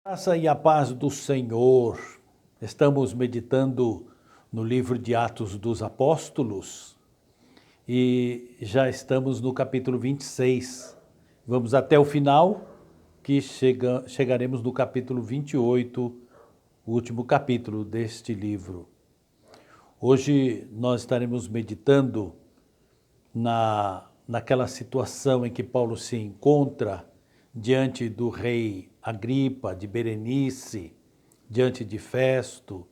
Graça e a paz do Senhor. Estamos meditando no livro de Atos dos Apóstolos e já estamos no capítulo 26. Vamos até o final, que chegaremos no capítulo 28, o último capítulo deste livro. Hoje nós estaremos meditando naquela situação em que Paulo se encontra diante do rei Agripa, de Berenice, diante de Festo,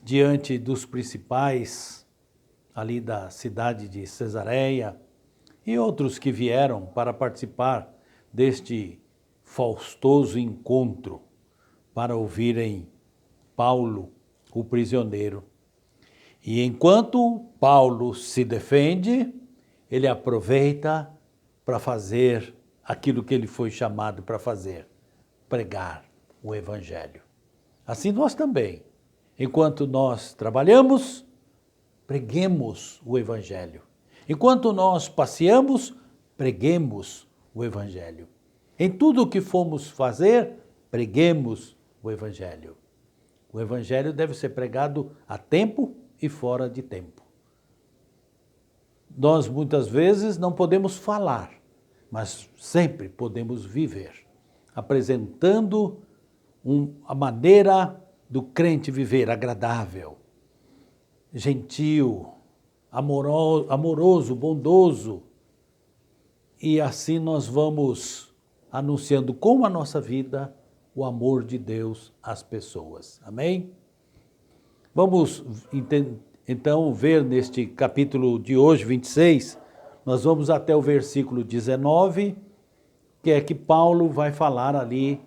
diante dos principais ali da cidade de Cesareia e outros que vieram para participar deste faustoso encontro para ouvirem Paulo, o prisioneiro. E enquanto Paulo se defende, ele aproveita para fazer aquilo que ele foi chamado para fazer, pregar o Evangelho. Assim nós também, enquanto nós trabalhamos, preguemos o Evangelho. Enquanto nós passeamos, preguemos o Evangelho. Em tudo o que formos fazer, preguemos o Evangelho. O Evangelho deve ser pregado a tempo e fora de tempo. Nós muitas vezes não podemos falar, mas sempre podemos viver, apresentando a maneira do crente viver agradável, gentil, amoroso, bondoso. E assim nós vamos anunciando com a nossa vida o amor de Deus às pessoas. Amém? Vamos então ver neste capítulo de hoje, 26, nós vamos até o versículo 19, que é que Paulo vai falar ali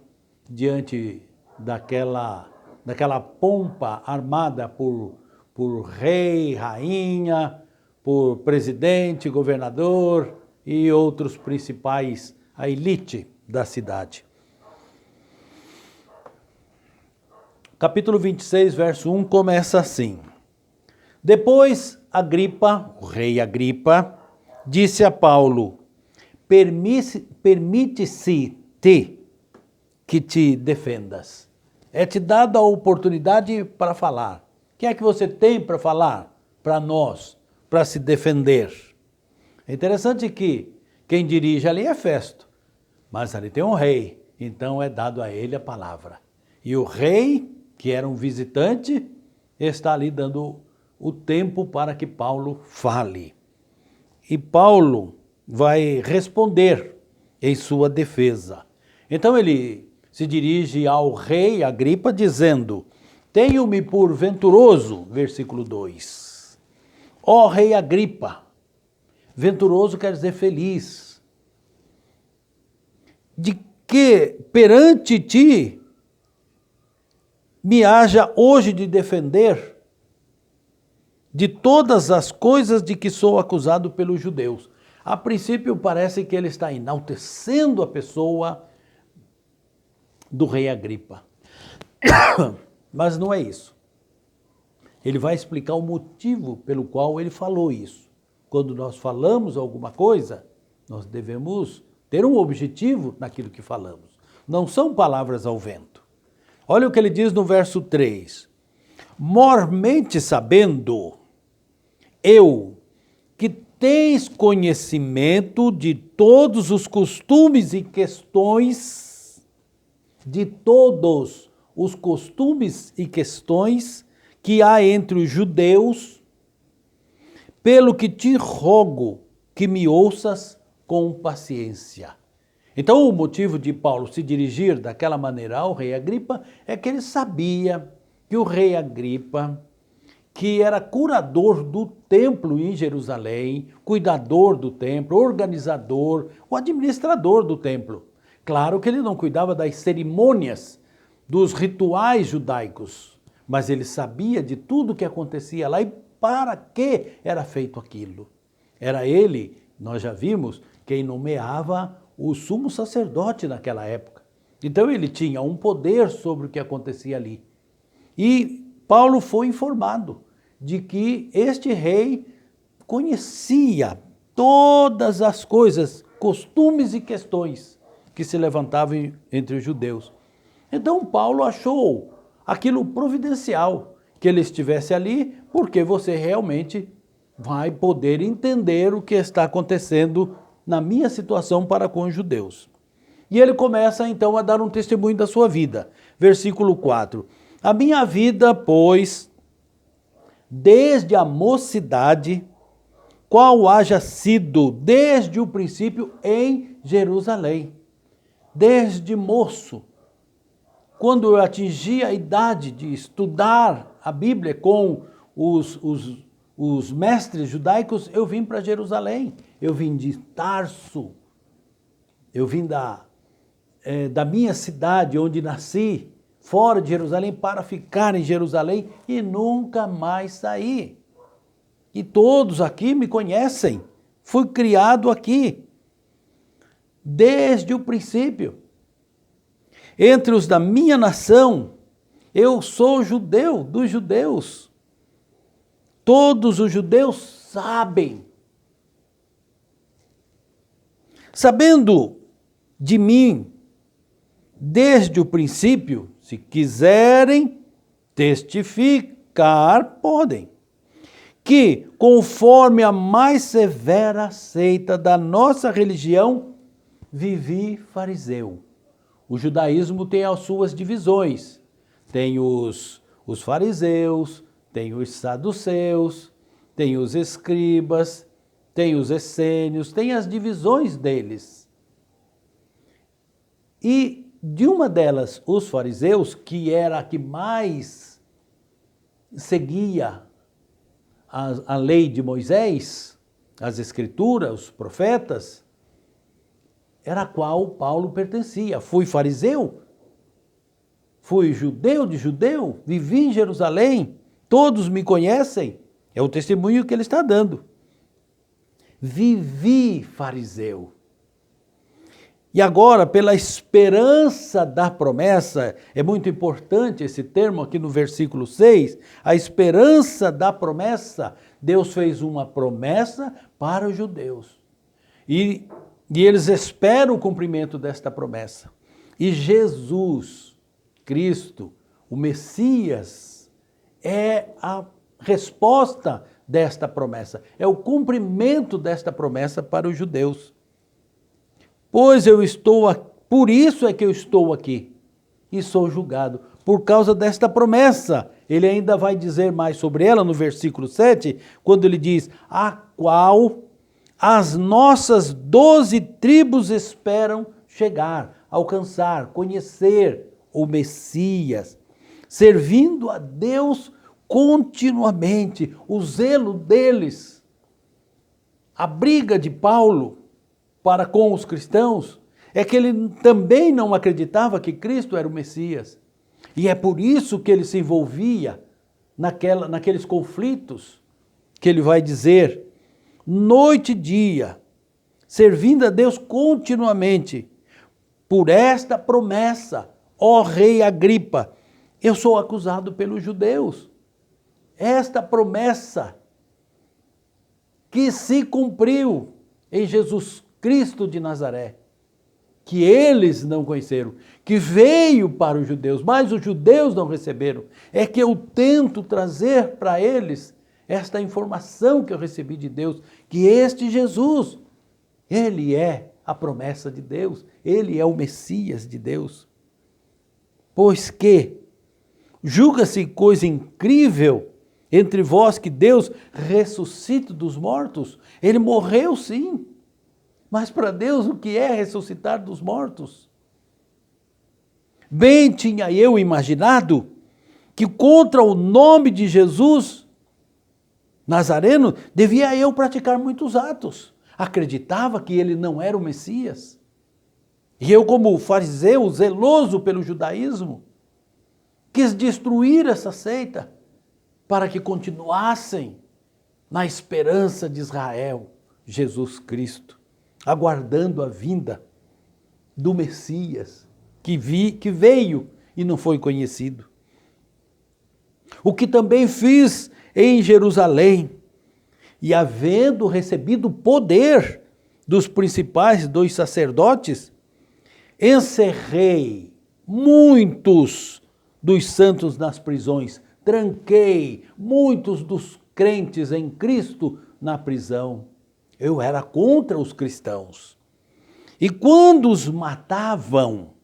diante daquela pompa armada por rei, rainha, por presidente, governador e outros principais, a elite da cidade. Capítulo 26, verso 1 começa assim. Depois Agripa, o rei Agripa, disse a Paulo: permite-se-te que te defendas. É-te dada a oportunidade para falar. O que é que você tem para falar para nós, para se defender? É interessante que quem dirige ali é Festo, mas ali tem um rei, então é dado a ele a palavra. E o rei, que era um visitante, está ali dando o tempo para que Paulo fale. E Paulo vai responder em sua defesa. Então ele se dirige ao rei Agripa dizendo: tenho-me por venturoso, versículo 2. Ó rei Agripa, venturoso quer dizer feliz, de que perante ti me haja hoje de defender de todas as coisas de que sou acusado pelos judeus. A princípio parece que ele está enaltecendo a pessoa do rei Agripa. Mas não é isso. Ele vai explicar o motivo pelo qual ele falou isso. Quando nós falamos alguma coisa, nós devemos ter um objetivo naquilo que falamos. Não são palavras ao vento. Olha o que ele diz no verso 3. Mormente sabendo eu que tens conhecimento de todos os costumes e questões, que há entre os judeus, pelo que te rogo que me ouças com paciência. Então o motivo de Paulo se dirigir daquela maneira ao rei Agripa é que ele sabia que o rei Agripa, que era curador do templo em Jerusalém, cuidador do templo, organizador, o administrador do templo. Claro que ele não cuidava das cerimônias, dos rituais judaicos, mas ele sabia de tudo o que acontecia lá e para que era feito aquilo. Era ele, nós já vimos, quem nomeava o sumo sacerdote naquela época. Então ele tinha um poder sobre o que acontecia ali. E Paulo foi informado de que este rei conhecia todas as coisas, costumes e questões que se levantavam entre os judeus. Então Paulo achou aquilo providencial, que ele estivesse ali, porque você realmente vai poder entender o que está acontecendo na minha situação para com os judeus. E ele começa então a dar um testemunho da sua vida. Versículo 4. A minha vida, pois, desde a mocidade, qual haja sido desde o princípio em Jerusalém. Desde moço, quando eu atingi a idade de estudar a Bíblia com os mestres judaicos, eu vim para Jerusalém. Eu vim de Tarso, eu vim da minha cidade, onde nasci, fora de Jerusalém, para ficar em Jerusalém e nunca mais sair. E todos aqui me conhecem, fui criado aqui, desde o princípio. Entre os da minha nação, eu sou judeu, dos judeus. Todos os judeus sabem. Sabendo de mim, desde o princípio, se quiserem testificar, podem, que, conforme a mais severa seita da nossa religião, vivi fariseu. O judaísmo tem as suas divisões. Tem os fariseus, tem os saduceus, tem os escribas, tem os essênios, tem as divisões deles. E de uma delas, os fariseus, que era a que mais seguia a lei de Moisés, as escrituras, os profetas, era a qual Paulo pertencia. Fui fariseu, fui judeu de judeu, vivi em Jerusalém, todos me conhecem. É o testemunho que ele está dando. Vivi fariseu. E agora, pela esperança da promessa, é muito importante esse termo aqui no versículo 6, a esperança da promessa, Deus fez uma promessa para os judeus. E eles esperam o cumprimento desta promessa. E Jesus, Cristo, o Messias, é a resposta desta promessa, é o cumprimento desta promessa para os judeus. Pois eu estou aqui, por isso é que eu estou aqui e sou julgado, por causa desta promessa. Ele ainda vai dizer mais sobre ela no versículo 7, quando ele diz, a qual as nossas 12 tribos esperam chegar, alcançar, conhecer o Messias, servindo a Deus continuamente, o zelo deles, a briga de Paulo para com os cristãos, é que ele também não acreditava que Cristo era o Messias. E é por isso que ele se envolvia naqueles conflitos, que ele vai dizer, noite e dia, servindo a Deus continuamente, por esta promessa, ó rei Agripa, eu sou acusado pelos judeus. Esta promessa que se cumpriu em Jesus Cristo de Nazaré, que eles não conheceram, que veio para os judeus, mas os judeus não receberam, é que eu tento trazer para eles esta informação que eu recebi de Deus, que este Jesus, ele é a promessa de Deus, ele é o Messias de Deus. Pois que julga-se coisa incrível entre vós que Deus ressuscita dos mortos. Ele morreu sim, mas para Deus o que é ressuscitar dos mortos? Bem tinha eu imaginado que contra o nome de Jesus Nazareno devia eu praticar muitos atos. Acreditava que ele não era o Messias. E eu, como fariseu, zeloso pelo judaísmo, quis destruir essa seita para que continuassem na esperança de Israel, Jesus Cristo, aguardando a vinda do Messias, que veio e não foi conhecido. O que também fiz em Jerusalém, e havendo recebido poder dos principais dos sacerdotes, encerrei muitos dos santos nas prisões, tranquei muitos dos crentes em Cristo na prisão. Eu era contra os cristãos. E quando os matavam,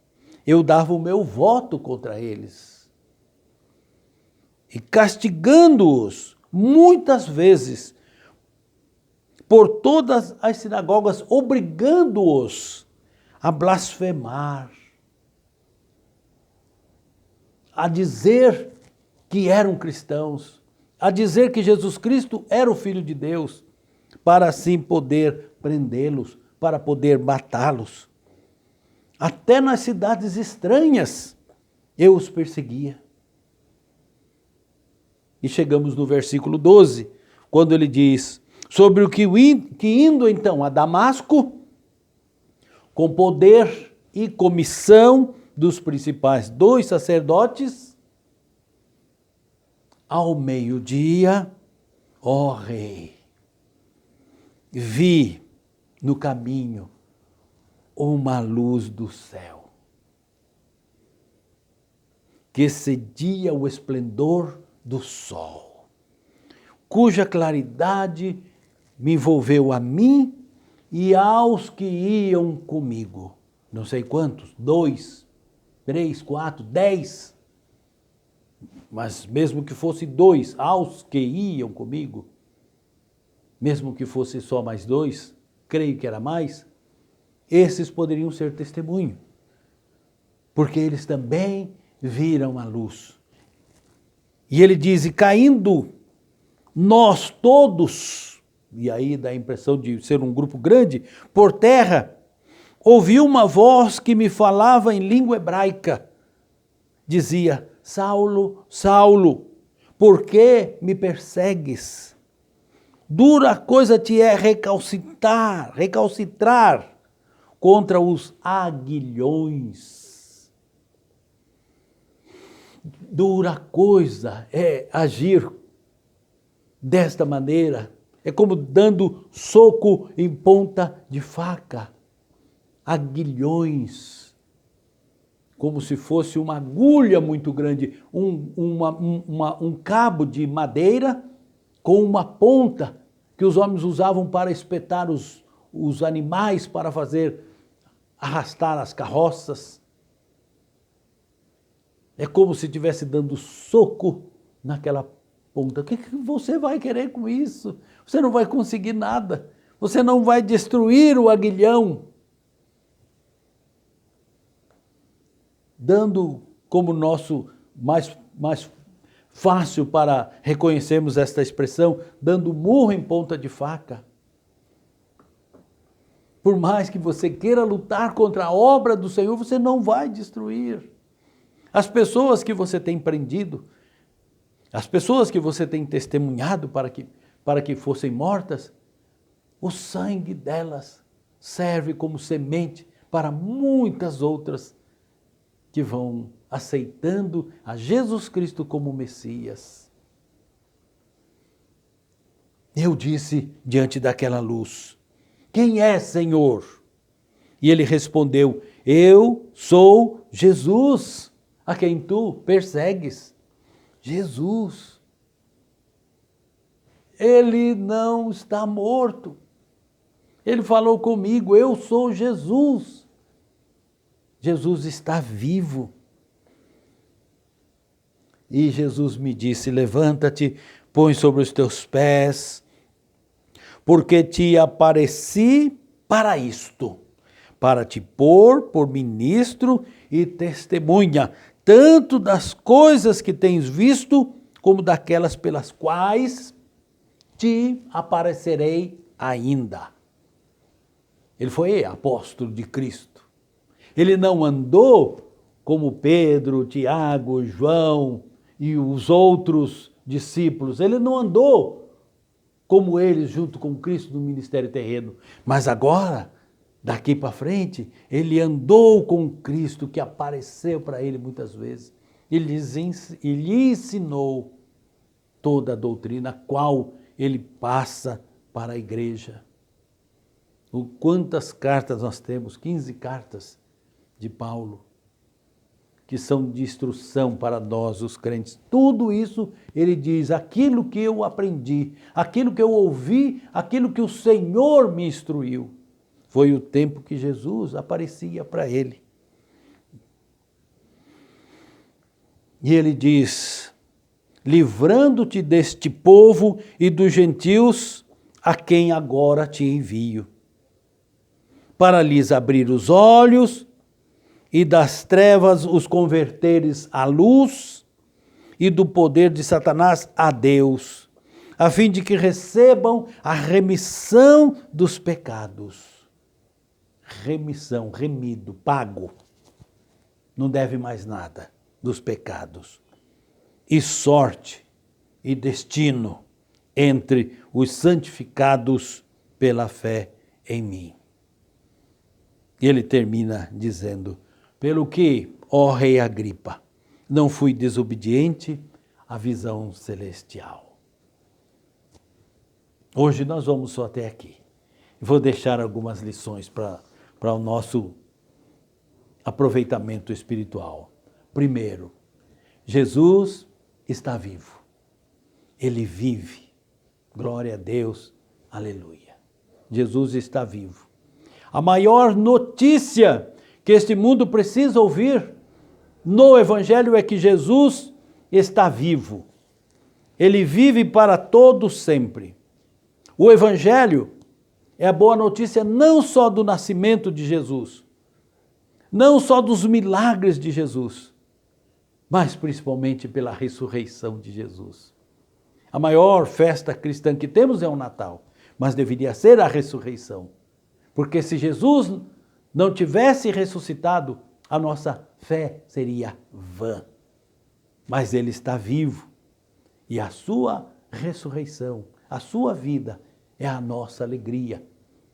eu dava o meu voto contra eles. E castigando-os muitas vezes por todas as sinagogas, obrigando-os a blasfemar, a dizer que eram cristãos, a dizer que Jesus Cristo era o Filho de Deus, para assim poder prendê-los, para poder matá-los. Até nas cidades estranhas eu os perseguia. E chegamos no versículo 12, quando ele diz, sobre o que indo então a Damasco, com poder e comissão dos principais 2 sacerdotes, ao meio-dia, ó rei, vi no caminho uma luz do céu, que excedia o esplendor do sol, cuja claridade me envolveu a mim e aos que iam comigo. Não sei quantos, 2, 3, 4, 10. Mas mesmo que fosse 2, aos que iam comigo, mesmo que fosse só mais 2, creio que era mais, esses poderiam ser testemunho, porque eles também viram a luz. E ele diz, e caindo nós todos, e aí dá a impressão de ser um grupo grande, por terra, ouvi uma voz que me falava em língua hebraica. Dizia, Saulo, Saulo, por que me persegues? Dura coisa te é recalcitrar contra os aguilhões. Dura coisa é agir desta maneira. É como dando soco em ponta de faca. Aguilhões. Como se fosse uma agulha muito grande. Um cabo de madeira com uma ponta que os homens usavam para espetar os animais, para arrastar as carroças. É como se estivesse dando soco naquela ponta. O que você vai querer com isso? Você não vai conseguir nada. Você não vai destruir o aguilhão. Dando como nosso mais fácil para reconhecermos esta expressão, dando murro em ponta de faca. Por mais que você queira lutar contra a obra do Senhor, você não vai destruir. As pessoas que você tem prendido, as pessoas que você tem testemunhado para que fossem mortas, o sangue delas serve como semente para muitas outras que vão aceitando a Jesus Cristo como Messias. Eu disse diante daquela luz, quem é, Senhor? E ele respondeu, eu sou Jesus, a quem tu persegues. Jesus. Ele não está morto. Ele falou comigo, eu sou Jesus. Jesus está vivo. E Jesus me disse, levanta-te, põe sobre os teus pés, porque te apareci para isto, para te pôr por ministro e testemunha, tanto das coisas que tens visto, como daquelas pelas quais te aparecerei ainda. Ele foi apóstolo de Cristo. Ele não andou como Pedro, Tiago, João e os outros discípulos. Ele não andou como eles junto com Cristo no ministério terreno. Mas agora, daqui para frente, ele andou com Cristo, que apareceu para ele muitas vezes. E lhe ensinou toda a doutrina, a qual ele passa para a igreja. Quantas cartas nós temos? 15 cartas de Paulo. que são de instrução para nós, os crentes. Tudo isso, ele diz, aquilo que eu aprendi, aquilo que eu ouvi, aquilo que o Senhor me instruiu. Foi o tempo que Jesus aparecia para ele. E ele diz, livrando-te deste povo e dos gentios, a quem agora te envio, para lhes abrir os olhos e das trevas os converteres à luz e do poder de Satanás a Deus, a fim de que recebam a remissão dos pecados. Remissão, remido, pago. Não deve mais nada dos pecados. E sorte e destino entre os santificados pela fé em mim. E ele termina dizendo, pelo que, ó rei Agripa, não fui desobediente à visão celestial. Hoje nós vamos só até aqui. Vou deixar algumas lições para o nosso aproveitamento espiritual. Primeiro, Jesus está vivo. Ele vive. Glória a Deus. Aleluia. Jesus está vivo. A maior notícia que este mundo precisa ouvir no Evangelho é que Jesus está vivo. Ele vive para todos sempre. O Evangelho é a boa notícia não só do nascimento de Jesus, não só dos milagres de Jesus, mas principalmente pela ressurreição de Jesus. A maior festa cristã que temos é o Natal, mas deveria ser a ressurreição. Porque se Jesus não tivesse ressuscitado, a nossa fé seria vã. Mas ele está vivo e a sua ressurreição, a sua vida é a nossa alegria,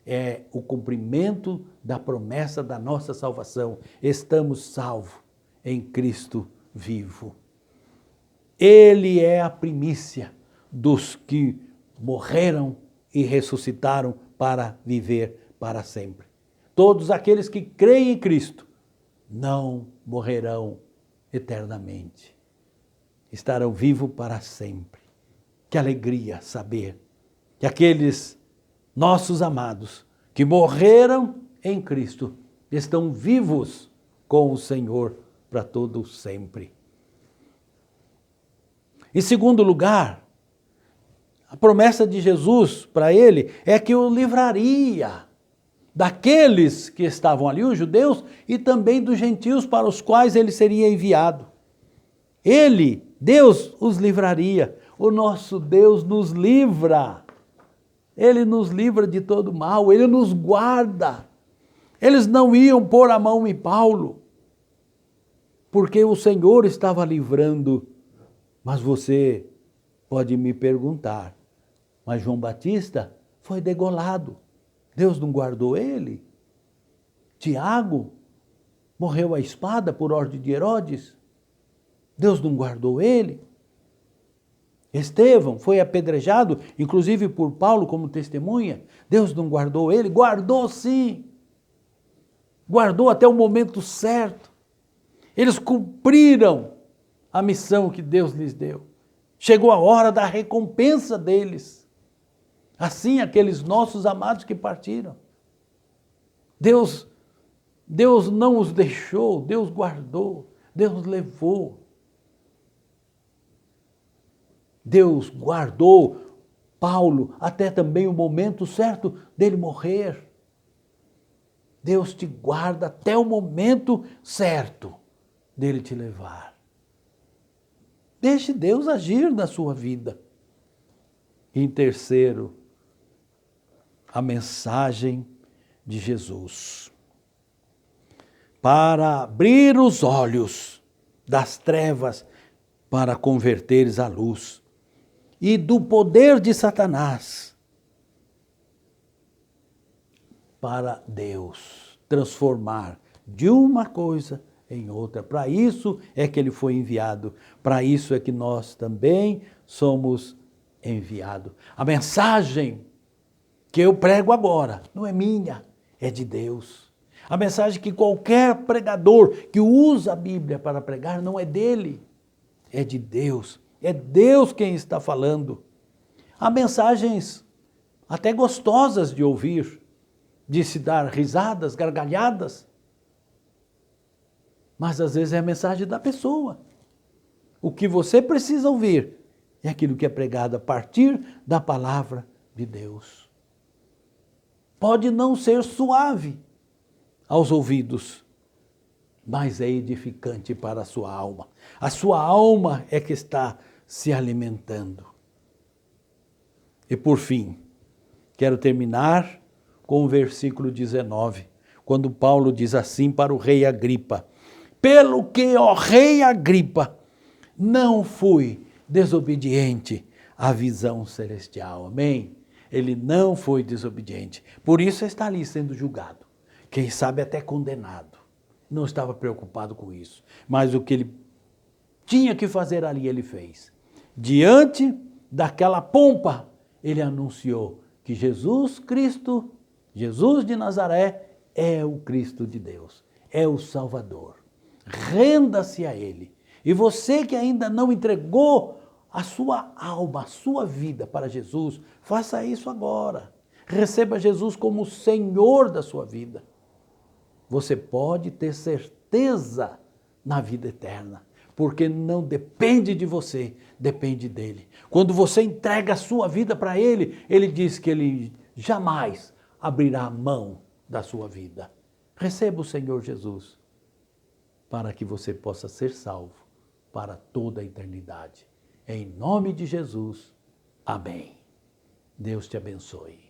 é o cumprimento da promessa da nossa salvação. Estamos salvos em Cristo vivo. Ele é a primícia dos que morreram e ressuscitaram para viver para sempre. Todos aqueles que creem em Cristo não morrerão eternamente. Estarão vivos para sempre. Que alegria saber que aqueles nossos amados que morreram em Cristo estão vivos com o Senhor para todo sempre. Em segundo lugar, a promessa de Jesus para ele é que o livraria daqueles que estavam ali, os judeus, e também dos gentios para os quais ele seria enviado. Ele, Deus, os livraria. O nosso Deus nos livra. Ele nos livra de todo mal, ele nos guarda. Eles não iam pôr a mão em Paulo, porque o Senhor estava livrando. Mas você pode me perguntar, mas João Batista foi degolado. Deus não guardou ele? Tiago morreu à espada por ordem de Herodes. Deus não guardou ele? Estevão foi apedrejado, inclusive por Paulo como testemunha. Deus não guardou ele? Guardou sim. Guardou até o momento certo. Eles cumpriram a missão que Deus lhes deu. Chegou a hora da recompensa deles. Assim, aqueles nossos amados que partiram. Deus não os deixou, Deus guardou, Deus levou. Deus guardou Paulo até também o momento certo dele morrer. Deus te guarda até o momento certo dele te levar. Deixe Deus agir na sua vida. Em terceiro, a mensagem de Jesus. Para abrir os olhos das trevas para converteres à luz e do poder de Satanás para Deus, transformar de uma coisa em outra. Para isso é que ele foi enviado, para isso é que nós também somos enviados. A mensagem que eu prego agora não é minha, é de Deus. A mensagem que qualquer pregador que usa a Bíblia para pregar não é dele, é de Deus. É Deus quem está falando. Há mensagens até gostosas de ouvir, de se dar risadas, gargalhadas, mas às vezes é a mensagem da pessoa. O que você precisa ouvir é aquilo que é pregado a partir da palavra de Deus. Pode não ser suave aos ouvidos, mas é edificante para a sua alma. A sua alma é que está se alimentando. E por fim, quero terminar com o versículo 19, quando Paulo diz assim para o rei Agripa: pelo que, ó rei Agripa, não fui desobediente à visão celestial. Amém? Ele não foi desobediente. Por isso está ali sendo julgado. Quem sabe até condenado. Não estava preocupado com isso. Mas o que ele tinha que fazer ali, ele fez. Diante daquela pompa, ele anunciou que Jesus Cristo, Jesus de Nazaré, é o Cristo de Deus, é o Salvador. Renda-se a Ele. E você que ainda não entregou a sua alma, a sua vida para Jesus, faça isso agora. Receba Jesus como o Senhor da sua vida. Você pode ter certeza na vida eterna, porque não depende de você, depende dele. Quando você entrega a sua vida para ele, ele diz que ele jamais abrirá a mão da sua vida. Receba o Senhor Jesus, para que você possa ser salvo para toda a eternidade. Em nome de Jesus, amém. Deus te abençoe.